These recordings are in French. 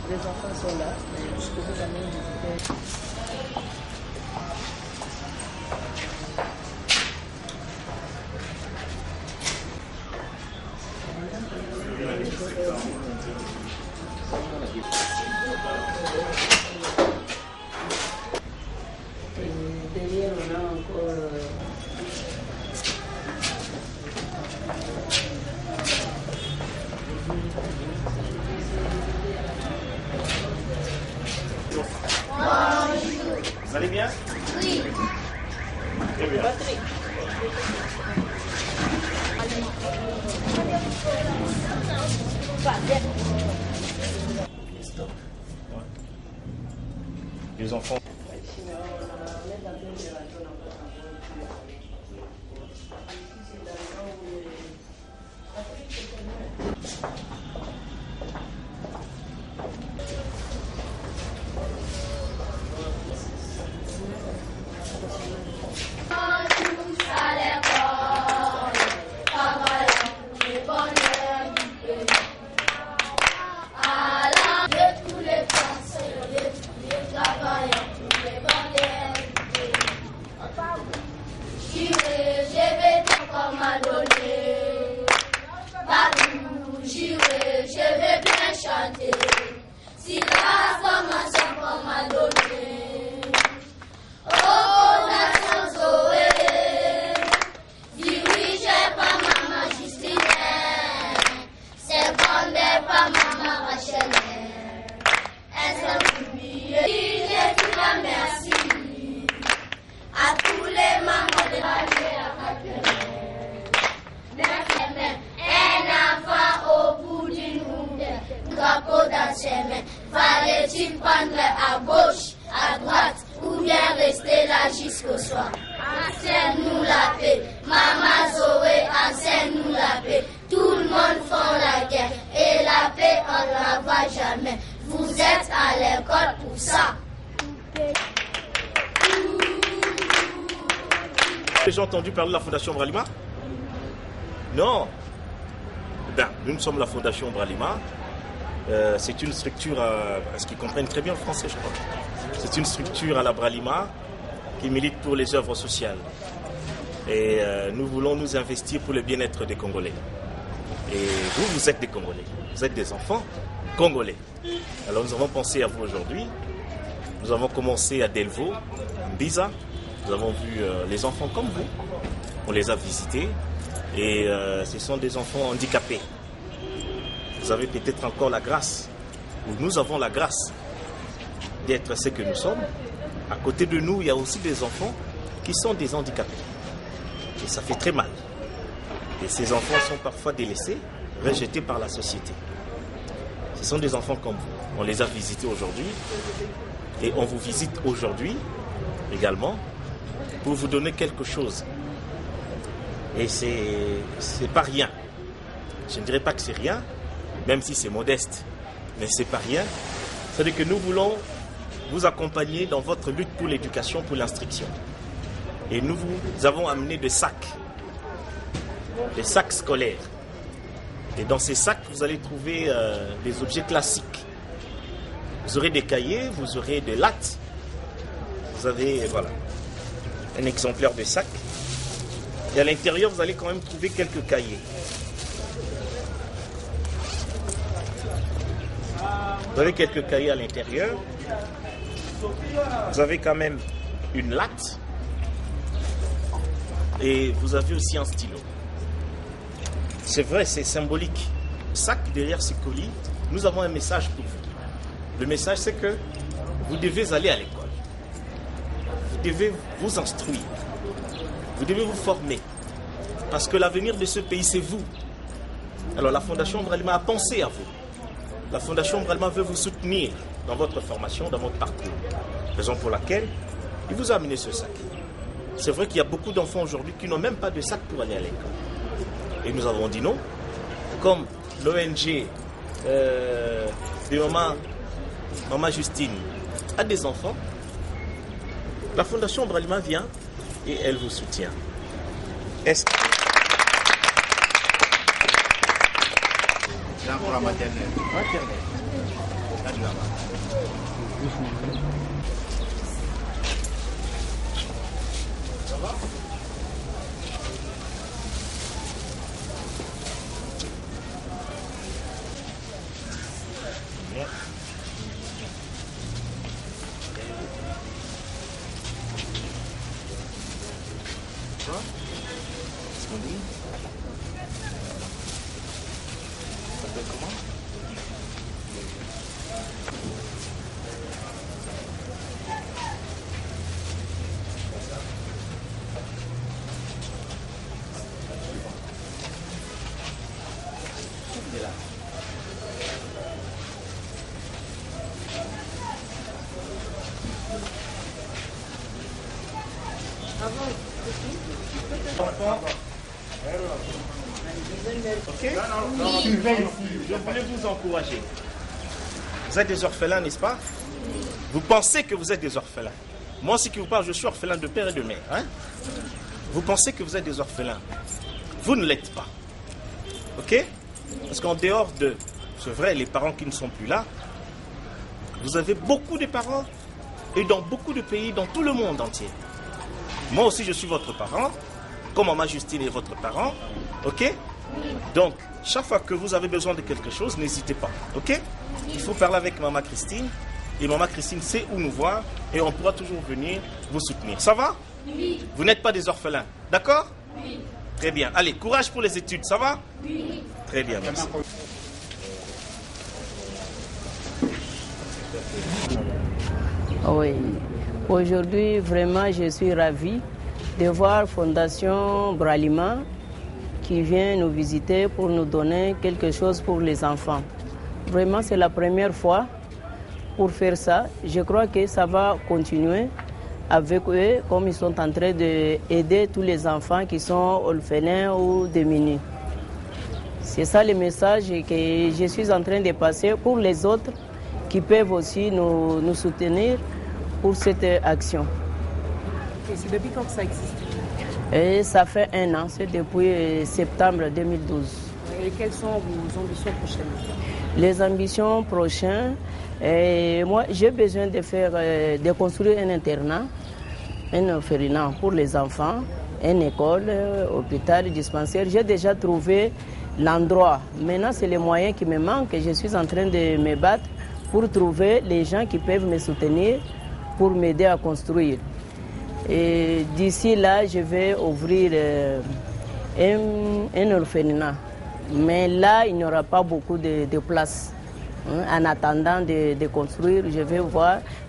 Les enfants sont là, mais jusqu'au bout, jamais visiter. Derrière, on a encore Vous allez bien? Oui. Très bien. Les enfants. Fallait-il prendre à gauche, à droite, ou bien rester là jusqu'au soir? Enseigne-nous la paix, Maman Zoé, enseigne-nous la paix. Tout le monde fait la guerre, et la paix on ne la voit jamais. Vous êtes à l'école pour ça. J'ai entendu parler de la Fondation Bralima? Non. Ben, nous sommes la Fondation Bralima. C'est une structure, parce qu'ils comprennent très bien le français, je crois. C'est une structure à la Bralima qui milite pour les œuvres sociales. Et nous voulons nous investir pour le bien-être des Congolais. Et vous, vous êtes des Congolais. Vous êtes des enfants congolais. Alors nous avons pensé à vous aujourd'hui. Nous avons commencé à Delvaux, à Mbiza. Nous avons vu les enfants comme vous. On les a visités. Et ce sont des enfants handicapés. Vous avez peut-être encore la grâce, ou nous avons la grâce d'être ce que nous sommes. À côté de nous, il y a aussi des enfants qui sont des handicapés. Et ça fait très mal. Et ces enfants sont parfois délaissés, rejetés par la société. Ce sont des enfants comme vous. On les a visités aujourd'hui. Et on vous visite aujourd'hui également pour vous donner quelque chose. Et c'est pas rien. Je ne dirais pas que c'est rien, même si c'est modeste, mais c'est pas rien. C'est-à-dire que nous voulons vous accompagner dans votre lutte pour l'éducation, pour l'instruction. Et nous vous avons amené des sacs scolaires. Et dans ces sacs, vous allez trouver des objets classiques. Vous aurez des cahiers, vous aurez des lattes. Vous avez, voilà, un exemplaire de sac. Et à l'intérieur, vous allez quand même trouver quelques cahiers. Vous avez quelques cahiers à l'intérieur. Vous avez quand même une latte. Et vous avez aussi un stylo. C'est vrai, c'est symbolique. Sac derrière ce colis, nous avons un message pour vous. Le message, c'est que vous devez aller à l'école. Vous devez vous instruire. Vous devez vous former. Parce que l'avenir de ce pays, c'est vous. Alors la Fondation Bralima a pensé à vous. La Fondation Bralima veut vous soutenir dans votre formation, dans votre parcours. Raison pour laquelle il vous a amené ce sac. C'est vrai qu'il y a beaucoup d'enfants aujourd'hui qui n'ont même pas de sac pour aller à l'école. Et nous avons dit non. Comme l'ONG de Maman Justine a des enfants, la Fondation Bralima vient et elle vous soutient. Est-ce Là pour la maternelle. Maternelle. Là, tu vas voir. Ça va? Bien. Quoi? Qu'est-ce qu'on dit? Ça s'appelle comment? Il est là. Ok? Je voulais vous encourager. Vous êtes des orphelins, n'est-ce pas? Vous pensez que vous êtes des orphelins. Moi aussi qui vous parle, je suis orphelin de père et de mère. Hein? Vous pensez que vous êtes des orphelins. Vous ne l'êtes pas. Ok? Parce qu'en dehors de, c'est vrai, les parents qui ne sont plus là, vous avez beaucoup de parents et dans beaucoup de pays, dans tout le monde entier. Moi aussi, je suis votre parent, comme Maman Justine est votre parent. Ok? Donc, chaque fois que vous avez besoin de quelque chose, n'hésitez pas. Ok? Il faut parler avec Maman Christine. Et Maman Christine sait où nous voir. Et on pourra toujours venir vous soutenir. Ça va? Oui. Vous n'êtes pas des orphelins. D'accord? Oui. Très bien. Allez, courage pour les études. Ça va? Oui. Très bien, merci. Oui. Aujourd'hui, vraiment, je suis ravie de voir Fondation Bralima qui vient nous visiter pour nous donner quelque chose pour les enfants. Vraiment, c'est la première fois pour faire ça. Je crois que ça va continuer avec eux, comme ils sont en train d'aider tous les enfants qui sont orphelins ou démunis. C'est ça le message que je suis en train de passer pour les autres qui peuvent aussi nous soutenir pour cette action. Et c'est depuis quand que ça existe? Et ça fait 1 an, c'est depuis septembre 2012. Et quelles sont vos ambitions prochaines? Les ambitions prochaines, moi j'ai besoin de construire un internat, un orphelinat pour les enfants, une école, hôpital, dispensaire. J'ai déjà trouvé l'endroit. Maintenant c'est les moyens qui me manquent et je suis en train de me battre pour trouver les gens qui peuvent me soutenir pour m'aider à construire. Et d'ici là, je vais ouvrir un orphelinat. Mais là, il n'y aura pas beaucoup de place. En attendant de construire, je vais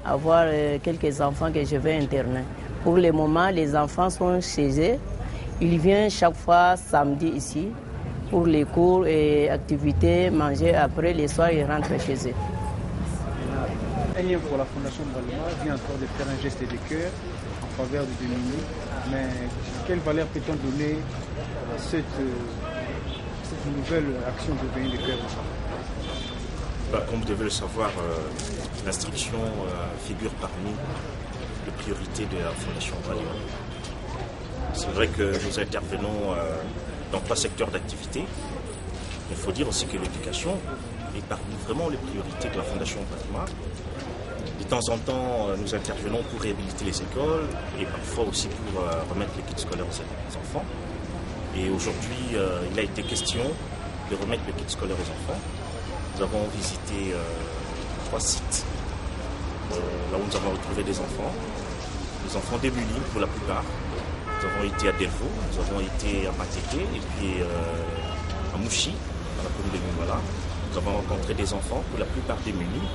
avoir quelques enfants que je vais interner. Pour le moment, les enfants sont chez eux. Ils viennent chaque fois samedi ici pour les cours et activités, manger après, les soirs, ils rentrent chez eux. Un lien pour la Fondation Bralima vient encore de faire un geste de cœur en faveur des démunis. Mais quelle valeur peut-on donner à cette nouvelle action de veille de cœur? Comme vous devez le savoir, l'instruction figure parmi les priorités de la Fondation Bralima. C'est vrai que nous intervenons dans 3 secteurs d'activité. Il faut dire aussi que l'éducation est parmi vraiment les priorités de la Fondation Bralima. De temps en temps, nous intervenons pour réhabiliter les écoles et parfois aussi pour remettre les kits scolaires aux enfants. Et aujourd'hui, il a été question de remettre les kits scolaires aux enfants. Nous avons visité 3 sites là où nous avons retrouvé des enfants démunis pour la plupart. Nous avons été à Delvaux, nous avons été à Mateke et puis à Mouchi, dans la commune de Mimala. Nous avons rencontré des enfants, pour la plupart démunis,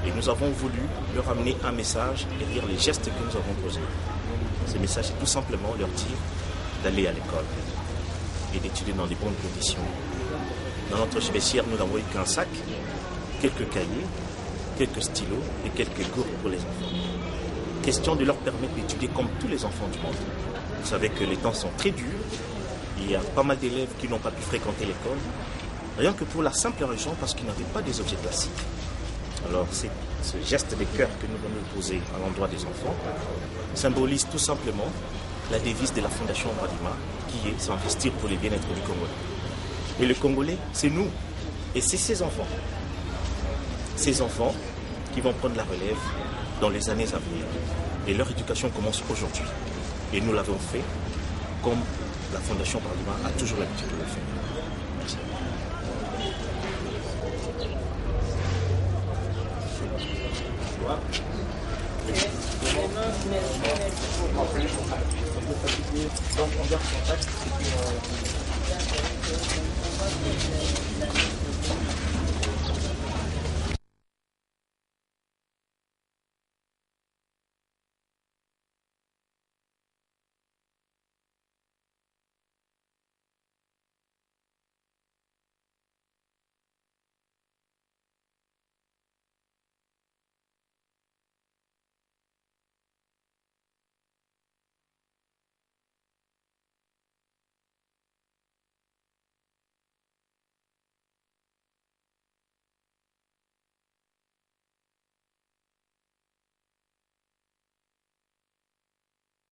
et nous avons voulu leur amener un message derrière les gestes que nous avons posés. Ce message est tout simplement leur dire d'aller à l'école et d'étudier dans de bonnes conditions. Dans notre vestiaire, nous n'avons eu qu'un sac, quelques cahiers, quelques stylos et quelques gourdes pour les enfants. Question de leur permettre d'étudier comme tous les enfants du monde. Vous savez que les temps sont très durs, il y a pas mal d'élèves qui n'ont pas pu fréquenter l'école, rien que pour la simple raison parce qu'ils n'avaient pas des objets classiques. Alors c'est ce geste de cœur que nous venons poser à l'endroit des enfants symbolise tout simplement la devise de la Fondation Bralima qui est s'investir pour le bien-être du Congolais. Et le Congolais, c'est nous. Et c'est ces enfants qui vont prendre la relève dans les années à venir. Et leur éducation commence aujourd'hui. Et nous l'avons fait comme la Fondation Bralima a toujours l'habitude de le faire. Merci. Donc on garde contact.